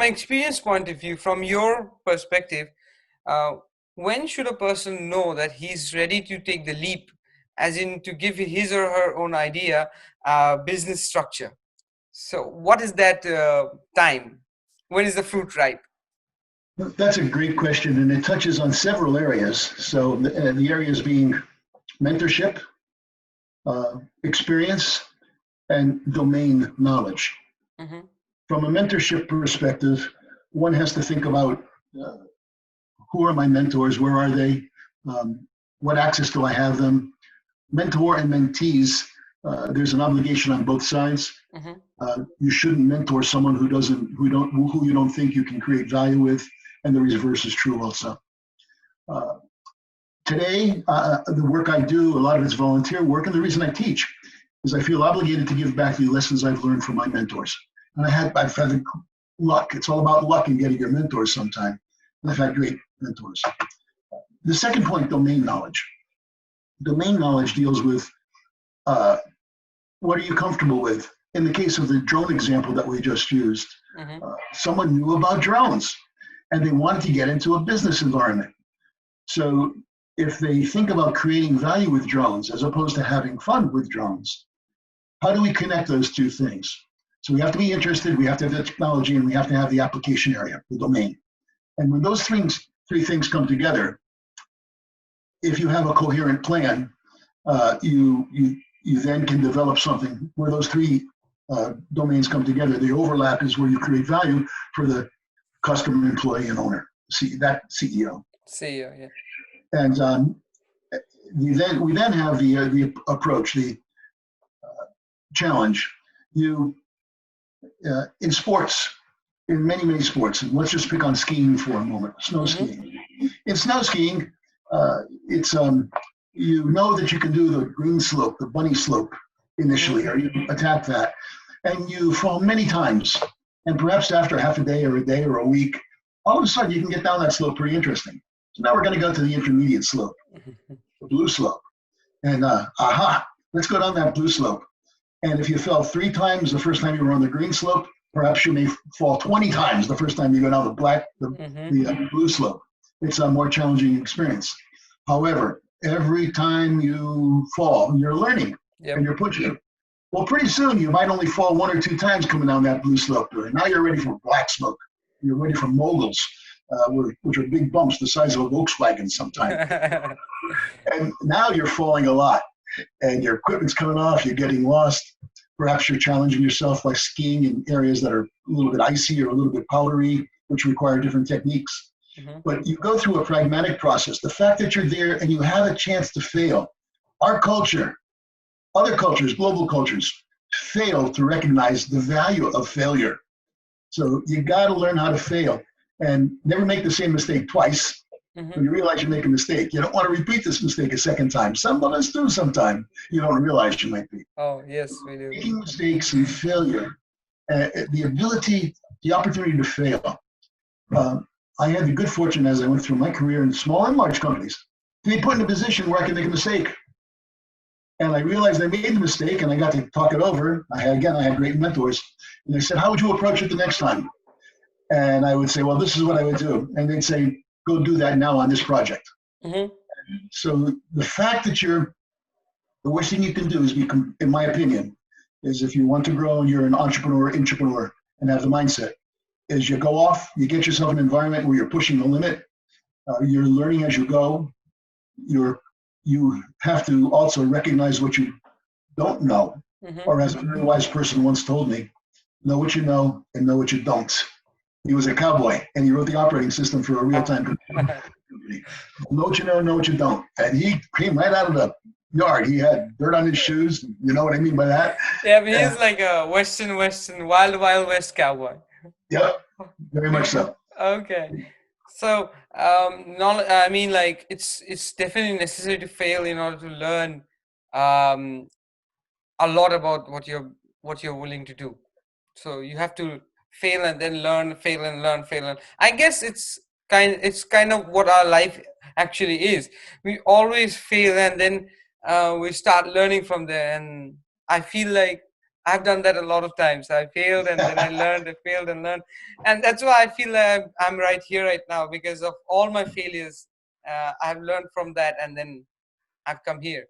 experience point of view, from your perspective, uh, when should a person know that he's ready to take the leap, as in to give his or her own idea business structure? So what is that time? When is the fruit ripe? That's a great question, and it touches on several areas. So the areas being mentorship, experience, and domain knowledge. Mm-hmm. From a mentorship perspective, one has to think about uh, who are my mentors, where are they, what access do I have them. Mentor and mentees, there's an obligation on both sides. Mm-hmm. You shouldn't mentor someone who you don't think you can create value with, and the reverse is true also. Today, the work I do, a lot of it's volunteer work, and the reason I teach is I feel obligated to give back the lessons I've learned from my mentors. And I've had the luck. It's all about luck in getting your mentors sometime. And I've had great mentors. The second point, domain knowledge. Domain knowledge deals with what are you comfortable with? In the case of the drone example that we just used, Mm-hmm. someone knew about drones and they wanted to get into a business environment. So if they think about creating value with drones as opposed to having fun with drones, how do we connect those two things? So we have to be interested, we have to have the technology, and we have to have the application area, the domain. And when those three things come together, if you have a coherent plan, you then can develop something where those three domains come together. The overlap is where you create value for the customer, employee, and owner. That CEO. CEO, yeah. And we then have the approach, the challenge. In sports, in many sports, and let's just pick on skiing for a moment. Snow skiing. In snow skiing, it's you know that you can do the green slope, the bunny slope initially, or you attack that, and you fall many times, and perhaps after half a day or a week, all of a sudden you can get down that slope pretty interesting. So now we're going to go to the intermediate slope, the blue slope, and let's go down that blue slope. And if you fell 3 times the first time you were on the green slope, perhaps you may fall 20 times the first time you go down the blue slope. It's a more challenging experience. However, every time you fall, you're learning and you're pushing. Well, pretty soon you might only fall 1 or 2 times coming down that blue slope. And now you're ready for black smoke. You're ready for moguls, which are big bumps the size of a Volkswagen sometimes. And now you're falling a lot. And your equipment's coming off, you're getting lost. Perhaps you're challenging yourself by skiing in areas that are a little bit icy or a little bit powdery, which require different techniques. But you go through a pragmatic process. The fact that you're there and you have a chance to fail. Our culture, other cultures, global cultures, fail to recognize the value of failure. So you got to learn how to fail and never make the same mistake twice. When you realize you make a mistake, you don't want to repeat this mistake a second time. Some of us do sometime. You don't realize you might be. Oh, yes, we do. Making mistakes and failure, the opportunity to fail. I had the good fortune as I went through my career in small and large companies to be put in a position where I could make a mistake. And I realized I made the mistake and I got to talk it over. I had great mentors. And they said, how would you approach it the next time? And I would say, well, this is what I would do. And they'd say, go do that now on this project. So the fact that the worst thing you can do is in my opinion, is if you want to grow and you're an entrepreneur and have the mindset, is you go off, you get yourself an environment where you're pushing the limit, you're learning as you go, you have to also recognize what you don't know, or as a very wise person once told me, know what you know and know what you don't. He was a cowboy, and he wrote the operating system for a real-time company. Know what you know what you don't. And he came right out of the yard. He had dirt on his shoes. You know what I mean by that? Yeah, but he's like a Western, wild West cowboy. Yep, very much so. Okay. So, I mean, like, it's definitely necessary to fail in order to learn a lot about what you're willing to do. So you have to fail and then learn, fail and learn, fail and I guess it's kind of what our life actually is. We always fail and then we start learning from there. And I feel like I've done that a lot of times. I failed and then I learned, I failed and learned. And that's why I feel I'm right here right now, because of all my failures. I've learned from that and then I've come here.